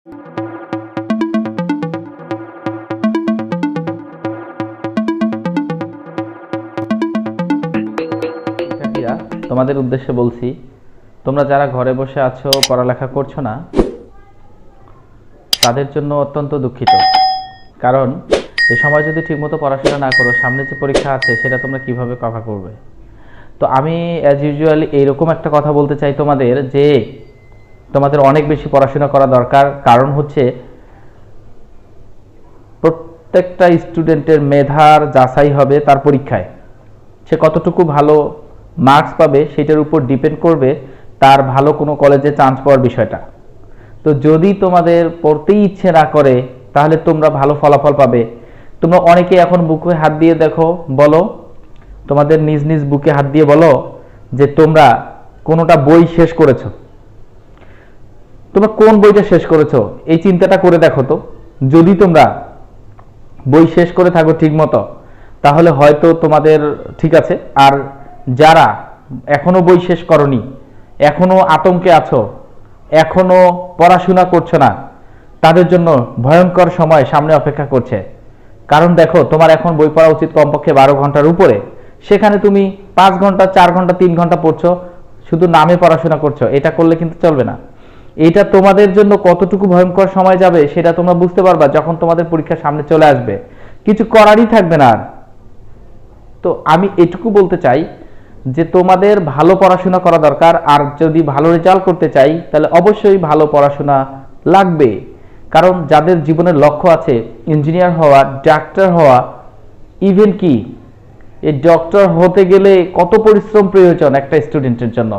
তোমাদের উদ্দেশ্যে বলছি, তোমরা যারা ঘরে বসে আছো, পড়ালেখা করছো না, তাদের জন্য অত্যন্ত দুঃখিত। কারণ এই সময় যদি ঠিকমতো পড়াশোনা না করো, সামনে যে পরীক্ষা আছে সেটা তোমরা কিভাবে কভার করবে। তো আমি অ্যাজ ইউজুয়ালি এইরকম একটা কথা বলতে চাই তোমাদের, যে তোমাদের অনেক বেশি পড়াশোনা করা দরকার। কারণ হচ্ছে প্রত্যেকটা স্টুডেন্টের মেধার যাচাই হবে তার পরীক্ষায়। সে কতটুকু ভালো মার্কস পাবে সেটার উপর ডিপেন্ড করবে তার ভালো কোনো কলেজে চান্স পাওয়ার বিষয়টা। তো যদি তোমাদের পড়তেই ইচ্ছে না করে, তাহলে তোমরা ভালো ফলাফল পাবে। তোমরা অনেকে এখন বুকে হাত দিয়ে দেখো, বলো তোমাদের নিজ নিজ বুকে হাত দিয়ে বলো যে তোমরা কোনোটা বই শেষ করেছো। তোমরা কোন বইটা শেষ করেছো এই চিন্তাটা করে দেখো তো। যদি তোমরা বই শেষ করে থাকো ঠিক মতো, তাহলে হয়তো তোমাদের ঠিক আছে। আর যারা এখনো বই শেষ করনি, এখনো আতঙ্কে আছো, এখনো পড়াশোনা করছো না, তাদের জন্য ভয়ঙ্কর সময় সামনে অপেক্ষা করছে। কারণ দেখো, তোমার এখন বই পড়া উচিত কমপক্ষে 12 ঘন্টার উপরে। সেখানে তুমি 5 ঘন্টা, 4 ঘন্টা, 3 ঘন্টা পড়ছো, শুধু নামে পড়াশোনা করছো। এটা করলে কিন্তু চলবে না। এটা তোমাদের জন্য কতটুকু ভয়ঙ্কর সময় যাবে সেটা তোমরা বুঝতে পারবা যখন তোমাদের পরীক্ষা সামনে চলে আসবে। কিছু করারই থাকবে না আর। তো আমি এটুকু বলতে চাই যে তোমাদের ভালো পড়াশোনা করা দরকার। আর যদি ভালো রেজাল্ট করতে চাই, তাহলে অবশ্যই ভালো পড়াশোনা লাগবে। কারণ যাদের জীবনের লক্ষ্য আছে ইঞ্জিনিয়ার হওয়া, ডাক্তার হওয়া, ইভেন কি এই ডক্টর হতে গেলে কত পরিশ্রম প্রয়োজন একটা স্টুডেন্টের জন্য,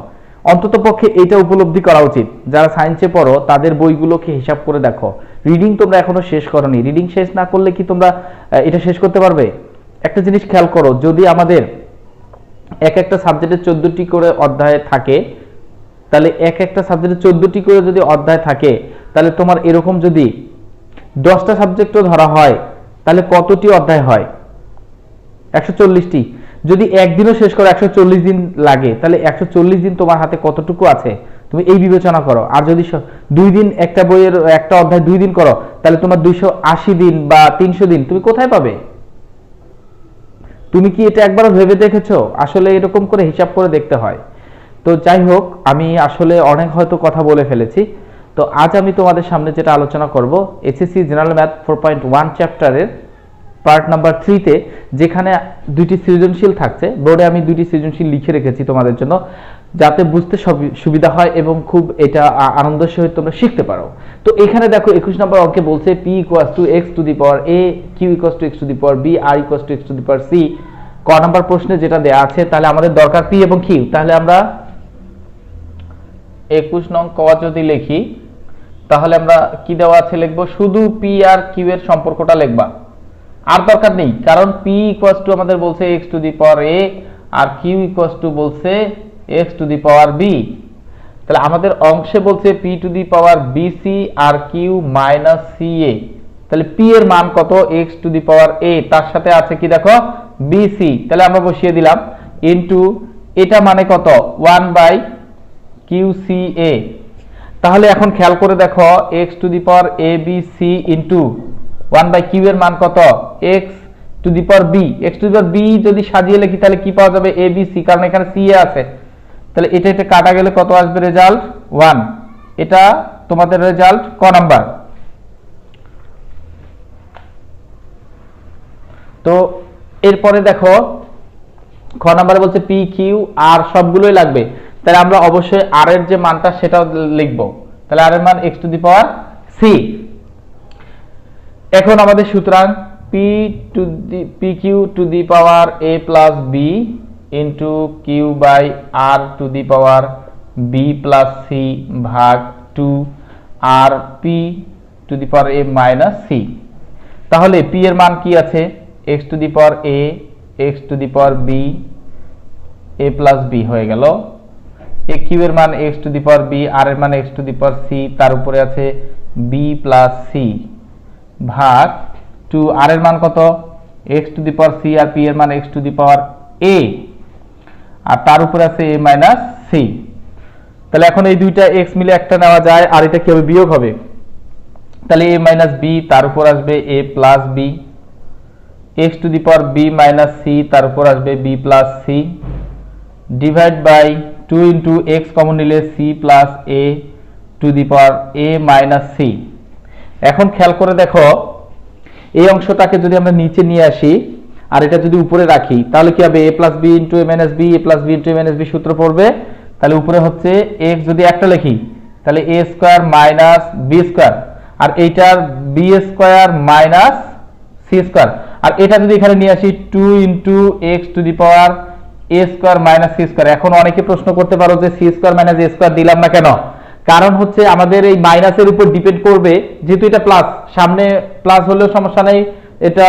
অন্তত পক্ষে এটা উপলব্ধি করা উচিত। যারা সায়েন্সে পড়ো তাদের বইগুলোকে হিসাব করে দেখো। রিডিং তোমরা এখনো শেষ করোনি, রিডিং শেষ না করলে কি তোমরা এটা শেষ করতে পারবে? একটা জিনিস খেয়াল করো, যদি আমাদের এক একটা সাবজেক্টে 14টি করে অধ্যায় থাকে, তাহলে এক একটা সাবজেক্টে 14টি করে যদি অধ্যায় থাকে, তাহলে তোমার এরকম যদি 10টা সাবজেক্টও ধরা হয়, তাহলে কতটি অধ্যায় হয়? 140টি। যদি একদিনও শেষ করো 140 দিন লাগে, তাহলে 140 দিন তোমার হাতে কতটুকু আছে তুমি এই বিবেচনা করো। আর যদি 2 দিন একটা বইয়ের একটা অধ্যায় 2 দিন করো, তাহলে তোমার 280 দিন বা 300 দিন তুমি কোথায় পাবে? তুমি কি এটা একবার ভেবে দেখেছো? আসলে এরকম করে হিসাব করে দেখতে হয়। তো যাই হোক, আমি আসলে অনেক হয়তো কথা বলে ফেলেছি। তো আজ আমি তোমাদের সামনে যেটা আলোচনা করব, এসএসসি জেনারেল ম্যাথ 4.1 চ্যাপ্টারের পার্ট নাম্বার 3 তে, যেখানে 2টি সৃজনশীল থাকছে। বোর্ডে আমি 2টি সৃজনশীল লিখে রেখেছি তোমাদের জন্য, যাতে বুঝতে সুবিধা হয় এবং খুব এটা আনন্দের সহিত তোমরা শিখতে পারো। তো এখানে দেখো 21 নম্বর অঙ্কে বলছে p = x to the power a, q = x to the power b, r = x to the power c। ক নাম্বার প্রশ্নে যেটা দেয়া আছে, তাহলে আমাদের দরকার p এবং q। তাহলে আমরা 21 নং ক যদি লিখি, তাহলে আমরা কি দেওয়া আছে লিখবো, শুধু p আর q এর সম্পর্কটা লিখবা, আর দরকার নেই। কারণ p = আমাদের বলছে x to the power a আর q = বলছে x to the power b। তাহলে আমাদের অংশে বলছে p to the power bc আর q মাইনাস ca। তাহলে p এর মান কত? x to the power a, তার সাথে আছে কি দেখো bc। তাহলে আমরা বসিয়ে দিলাম ইনটু এটা মানে কত 1/qca। তাহলে এখন খেয়াল করে দেখো x to the power abc into 1/q এর মান কত? x to the power b। x to the power b যদি সাজিয়ে লিখি তাহলে কি পাওয়া যাবে? abc, কারণ এখানে ca আছে। তাহলে এটা এটা কাটা গেলে কত আসবে? রেজাল্ট 1। এটা তোমাদের রেজাল্ট ক নাম্বার। তো এরপরে দেখো খ নাম্বারে বলছে p q r সবগুলোই লাগবে। তাহলে আমরা অবশ্যই r এর যে মানটা সেটাও লিখব। তাহলে r এর মান x to the power c। এখন আমাদের সুতরাং pq to the power a plus b into q by r to the power b plus c ভাগ 2 আর p to the power a minus c। তাহলে p এর মান কি আছে? x to the power a, x to the power b, a plus b হয়ে গেল। a q এর মান x to the power b, r এর মান x to the power c, তার উপরে আছে b প্লাস c ভাগ 2, r এর মান কত? x to the power c আর p এর মান x to the power a, আর তার উপরে আছে a মাইনাস c। তাহলে এখন এই দুইটা x মিলে একটা নেওয়া যায়, আর এটা কি হবে? বিয়োগ হবে। তাহলে a মাইনাস বি, তার উপর আসবে a plus B, x to the power B minus C, তার উপর আসবে B plus C, divide by 2 into X common নিলে C plus A to the power A minus C. এখন খেয়াল করে দেখো, এই অংশটাকে যদি আমরা নিচে নিয়ে আসি আর এটা যদি উপরে রাখি তাহলে কি হবে, a plus B into A minus B, A plus B into A minus B সূত্র পড়বে। তাহলে উপরে হচ্ছে x যদি একটা লিখি তাহলে a square minus B square, আর এইটার B square minus C square, আর এটা যদি এখানে নিয়ে আসি 2 into x to the power A square minus C square. এখন অনেকে প্রশ্ন করতে পারো যে C square minus A square দিলাম না কেন? কারণ হচ্ছে আমাদের এই মাইনাসের উপর ডিপেন্ড করবে, যেহেতু এটা প্লাস, সামনে প্লাস হলেও সমস্যা নেই, এটা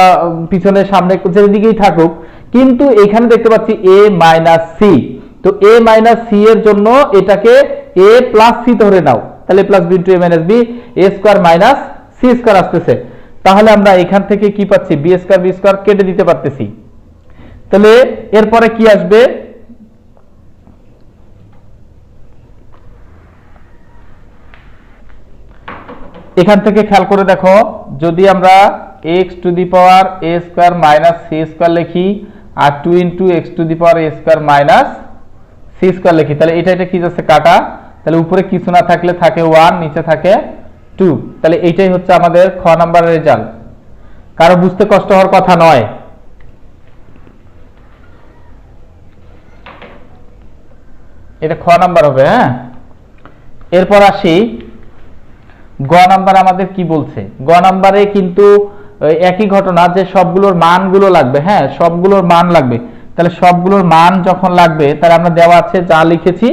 পিছনে সামনে যেদিকেই থাকুক, কিন্তু এখানে দেখতে পাচ্ছি a মাইনাস সি, তো a মাইনাস সি এর জন্য এটাকে a প্লাস সি ধরে নাও, তাহলে plus B into A minus B, A square minus C square আসতেছে। তাহলে আমরা এখান থেকে কি পাচ্ছি, বি স্কয়ার কেটে দিতে পারতেছি। তাহলে এরপরে কি আসবে, এখান থেকে খেয়াল করে দেখো, যদি আমরা x to the power A square minus C square লিখি আর 2 into x to the power A square minus C square লিখি, তাহলে এটা কি যাচ্ছে কাটা, তাহলে উপরে কিছু না থাকলে থাকে 1, নিচে থাকে 2। তাহলে এইটাই হচ্ছে আমাদের খ নাম্বারের রেজাল্ট। কারো বুঝতে কষ্ট হওয়ার কথা নয়। এটা খ নাম্বার হবে। হ্যাঁ, এরপর আসি গ নাম্বার। আমাদের কি বলছে, গ নাম্বারে কিন্তু একই ঘটনা, যে সবগুলোর মানগুলো লাগবে। হ্যাঁ, সবগুলোর মান লাগবে। তাহলে সবগুলোর মান যখন লাগবে, তাহলে আমরা দেওয়া আছে যা লিখেছি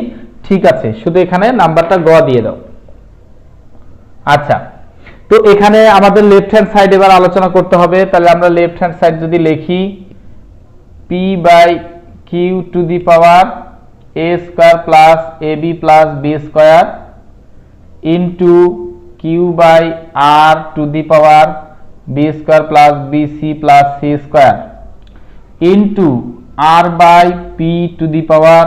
ঠিক আছে, শুধু এখানে নাম্বারটা গ দিয়ে দাও। আচ্ছা, তো এখানে আমাদের লেফট হ্যান্ড সাইড এবার আলোচনা করতে হবে। তাহলে আমরা লেফট হ্যান্ড সাইড যদি লিখি P by Q to the power A square plus A B plus B square into Q by R to the power B square plus B C plus C square into R by P to the power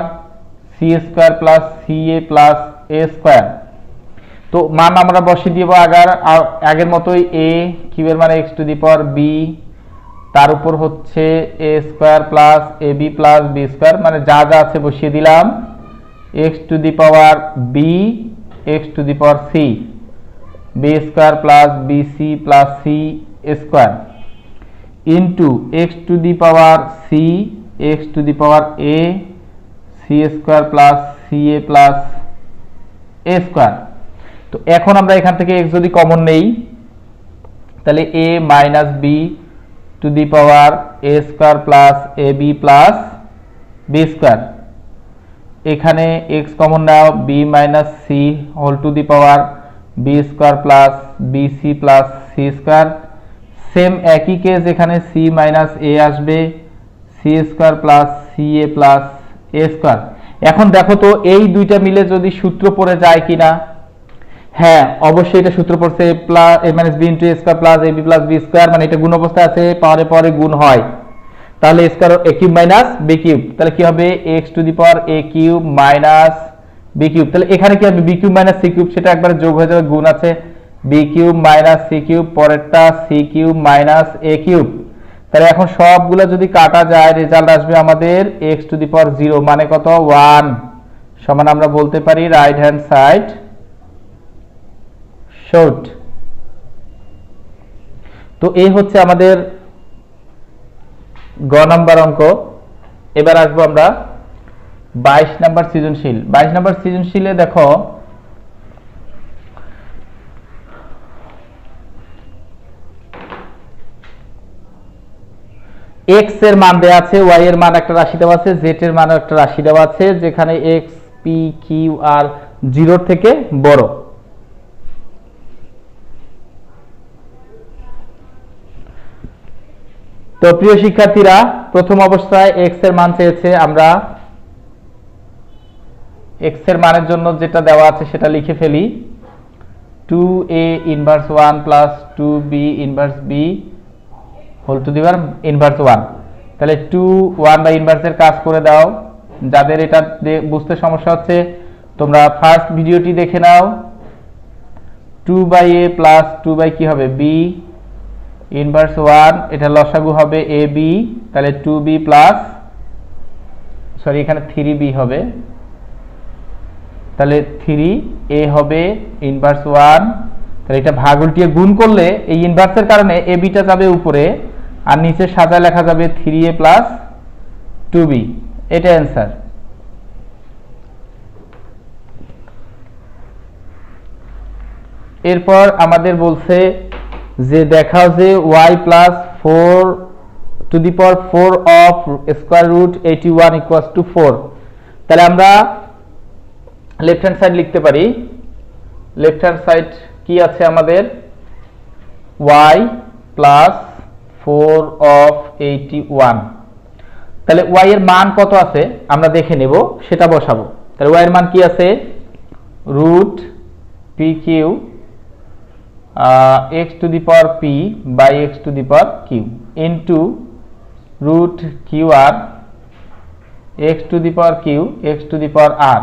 C square plus C A plus A square. তো মান আমরা বসিয়ে দিব আগের মতোই, এ Q এর মানে x to the power B, তার উপর হচ্ছে A square plus A B plus B square, মানে যা যা আছে বসিয়ে দিলাম, x to the power B x to the power C, B square plus B C plus C square into x to the power C x to the power A C square plus C A plus A square. তো এখন আমরা এখান থেকে x যদি common নেই, তাহলে a minus B to the power A square plus A B plus B square, এখানে x common নাও, b minus C whole to the power B square plus B C plus C square. Same একই কেস, এখানে c minus A আসবে, C square plus C A plus A square. এখন দেখো তো এই দুইটা মিলে যদি সূত্র পড়ে যায় কিনা। হ্যাঁ, অবশ্যই এটা সূত্র পড়ছে, a minus B into A square plus A B plus B square, মানে এটা গুণ অবস্থায় আছে, পাওয়ারে পাওয়ারে গুণ হয়। তাহলে a square a cube minus b cube, তাহলে কি হবে x to the power a cube minus b cube. তাহলে এখানে কি হবে b cube minus c cube, সেটা একবারে যোগ হয়ে যাবে, গুণ আছে, b cube minus c cube, পরেরটা c cube minus a cube. তাহলে এখন সবগুলো যদি কাটা যায়, রেজাল্ট আসবে আমাদের x টু দি পাওয়ার 0, মানে কত 1, সমান আমরা বলতে পারি রাইট হ্যান্ড সাইড শর্ট। তো এই হচ্ছে আমাদের গ নাম্বার অঙ্ক। এবার আসবো আমরা 22 নাম্বার সৃজনশীল। 22 নাম্বার সৃজনশীলে দেখো, x এর মান দেওয়া আছে, y এর মান একটা রাশি দেওয়া আছে, z এর মান একটা রাশি দেওয়া আছে, যেখানে x p q আর 0 থেকে বড়। তো প্রিয় শিক্ষার্থীরা, প্রথম অবস্থায় x এর মান চেয়েছে, আমরা x এর মানের জন্য যেটা দেওয়া আছে সেটা লিখে ফেলি, 2a inverse 1 plus 2b inverse b whole to the power inverse 1। তাহলে 2 1 বাই ইনভার্সের কাজ করে দাও। যাদের এটা বুঝতে সমস্যা হচ্ছে তোমরা ফার্স্ট ভিডিওটি দেখে নাও। 2/a প্লাস 2 কি হবে b ইনভার্স 1, এটা লসাগু হবে ab, তাহলে 2b প্লাস সরি এখানে 3b হবে, তাহলে 3a হবে ইনভার্স 1, তাহলে এটা ভাগ উল্টিয়ে গুণ করলে এই ইনভার্সের কারণে ab টা যাবে উপরে আর নিচে সাজায় লেখা যাবে 3a প্লাস 2b, এটা অ্যান্সার। এরপর আমাদের বলছে যে দেখাও যে y plus 4 to the power 4 of square root 81 equals to 4। তাহলে আমরা লেফট হ্যান্ড সাইড লিখতে পারি, লেফট হ্যান্ড সাইড কি আছে আমাদের y প্লাস 4 অফ 81, তাহলে y এর মান কত আছে আমরা দেখে নেব, সেটা বসাবো। তাহলে y এর মান কি আছে root pq x to the power p by x to the power q into root qr x to the power q x to the power r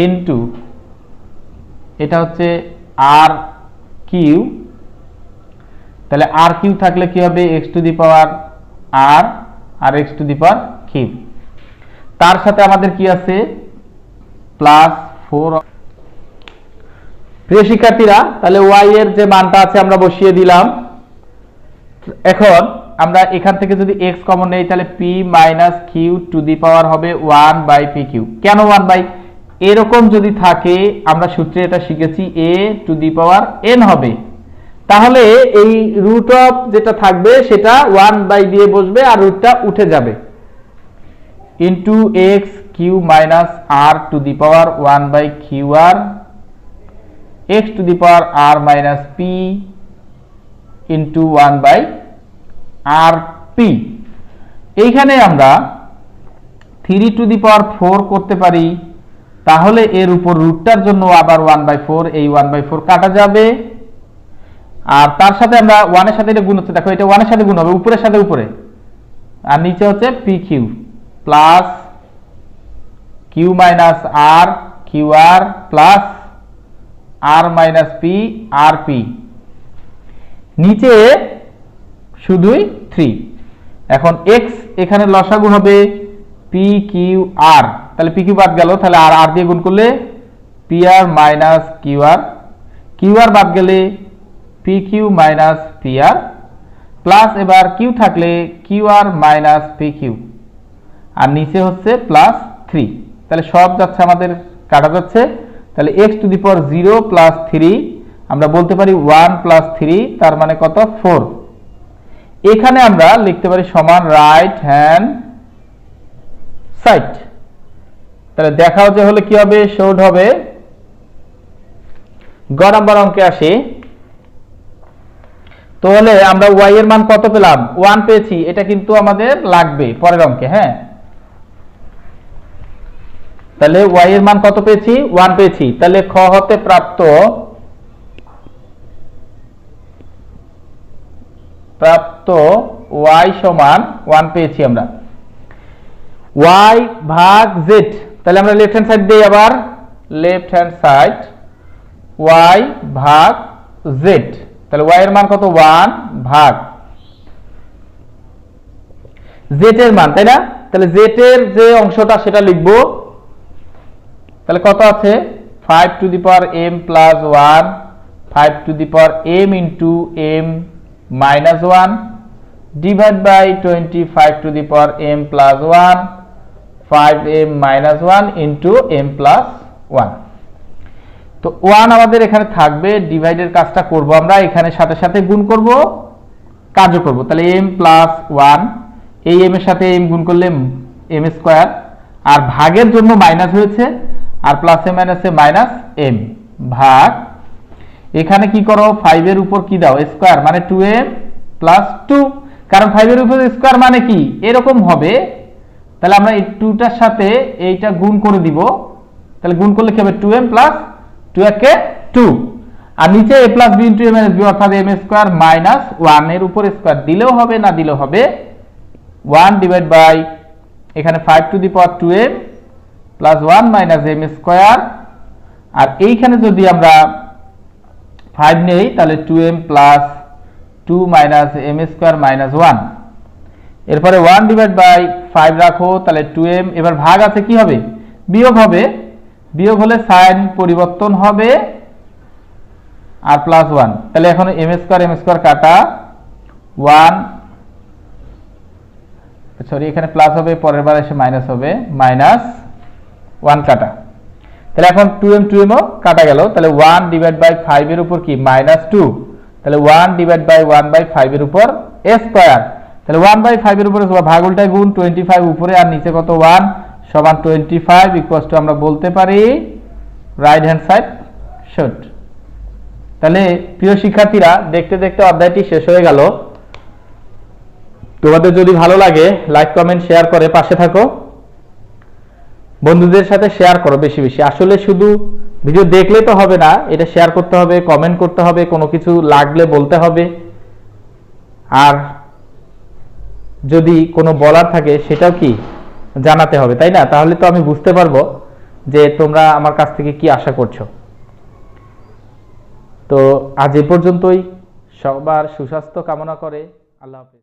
into এটা হচ্ছে r q, তাহলে r q থাকলে কি হবে x to the power r R x to the power q, তার সাথে আমাদের কি আছে প্লাস 4। প্রিয় শিক্ষার্থীরা, তাহলে y এর যে মানটা আছে আমরা বসিয়ে দিলাম। এখন আমরা এখান থেকে যদি x কমন নেই তাহলে p minus q to the power হবে 1 বাই pq। কেন 1 বাই, এরকম যদি থাকে আমরা সূত্রে এটা শিখেছি a two the power n হবে, তাহলে এই রুট অফ যেটা থাকবে সেটা 1 বাই দিয়ে বসবে আর রুটটা উঠে যাবে into x q minus r to the power 1 by qr x to the power r minus p into 1 by rp। এইখানে আমরা 3 to the power 4 করতে পারি, তাহলে এর উপর রুটটার জন্য আবার 1/4, এই 1/4 কাটা যাবে আর তার সাথে আমরা 1 এর সাথে এটা গুণ হচ্ছে, দেখো এটা 1 এর সাথে গুণ হবে উপরের সাথে উপরে আর নিচে হচ্ছে pq plus q minus r qr plus r minus p rp, নিচে শুধুই 3। এখন x এখানে লসাগু হবে p q r, তাহলে p q বাদ গেল, তাহলে r r দিয়ে গুণ করলে p r minus q r বাদ গেলে p q minus p r plus এবার q থাকলে q r minus p q আর নিচে হচ্ছে প্লাস 3, তাহলে সব যাচ্ছে আমাদের কাটা যাচ্ছে, তাহলে x to the power 0 plus 3 আমরা বলতে পারি 1 প্লাস 3, তার মানে কত 4। এখানে আমরা লিখতে পারি সমান রাইট হ্যান্ড সাইড। তাহলে দেখাও যে হলে কি হবে, শোড হবে। গ নাম্বার অঙ্কে আসি, তাহলে আমরা y এর মান কত পেলাম 1 পেয়েছি, এটা কিন্তু আমাদের লাগবে পরের অঙ্কে। হ্যাঁ, তাহলে y এর মান কত পেয়েছি 1 পেয়েছি, তাহলে খ হতে প্রাপ্ত y সমান 1 পেয়েছি আমরা, y ভাগ z, তাহলে আমরা লেফট হ্যান্ড সাইড দেই, আবার লেফট হ্যান্ড সাইড y ভাগ z, তাহলে y এর মান কত 1 ভাগ z এর মান, তাই না? তাহলে z এর যে অংশটা সেটা লিখবো, তাহলে কত আছে 5 to the power m plus 1, 5 to the power m into m minus 1 divide by 25 to the power m plus 1, 5m minus 1 into m plus 1। তো 1 আমাদের এখানে থাকবে, ডিভাইডের কাজটা করব আমরা, এখানে সাথে সাথে গুণ করব, কাজও করব, তাহলে m প্লাস 1, এই m এর সাথে m গুণ করলে m স্কয়ার, আর ভাগের জন্য মাইনাস হয়েছে আর প্লাসে মাইনাসে মাইনাস m ভাগ, এখানে কি করো 5 এর উপর কি দাও স্কয়ার, মানে 2m প্লাস 2, কারণ 5 এর উপর স্কয়ার মানে কি এরকম হবে, তাহলে আমরা এই 2টার সাথে এইটা গুণ করে দিব, তাহলে গুণ করলে কি হবে 2m প্লাস 2 একে 2 আর নিচে a plus b into a minus b অর্থাৎ m স্কয়ার মাইনাস 1 এর উপর স্কয়ার দিলেও হবে না দিলেও হবে 1 ডিভাইড বাই এখানে 5 to the power 2m plus 1 minus m square, আর এইখানে যদি আমরা 5 নেই, তাহলে 2m plus 2 minus m square minus 1। এরপরে 1 ডিভাইড বাই 5 রাখো, তাহলে 2m। এবার ভাগ আছে, কি হবে? বিয়োগ হবে। বিয়োগ হলে সাইন পরিবর্তন হবে আর প্লাস 1। তাহলে এখন m স্কোয়ার কাটা 1, সরি এখানে প্লাস হবে, পরের বার এসে মাইনাস হবে, মাইনাস 1 কাটা। তাহলে এখন 2m ও কাটা গেল। তাহলে 1 ডিভাইড বাই 5 এর উপর কি মাইনাস 2, তাহলে 1 ডিভাইড বাই 1 বাই 5 এর উপর a স্কয়ার। তাহলে 1 বাই 5 এর উপরে ভাগ উল্টায় গুণ, 25 উপরে আর নিচে কত 1 সমান 25 ইকুয়ালস টু আমরা বলতে পারি রাইট হ্যান্ড সাইড শুড। তাহলে প্রিয় শিক্ষার্থীরা, দেখতে দেখতে অধ্যায়টি শেষ হয়ে গেল। তোমাদের যদি ভালো লাগে লাইক কমেন্ট শেয়ার করে পাশে থাকো, বন্ধুদের সাথে শেয়ার করো বেশি বেশি। আসলে শুধু ভিডিও দেখলে তো হবে না, এটা শেয়ার করতে হবে, কমেন্ট করতে হবে, কোনো কিছু লাগলে বলতে হবে, আর যদি কোনো বলার থাকে সেটাও কি জানাতে হবে, তাই না? তাহলে তো আমি বুঝতে পারবো যে তোমরা আমার কাছ থেকে কি আশা করছো। তো আজ এ পর্যন্তই। সবার সুস্বাস্থ্য কামনা করে আল্লাহ হাফেজ।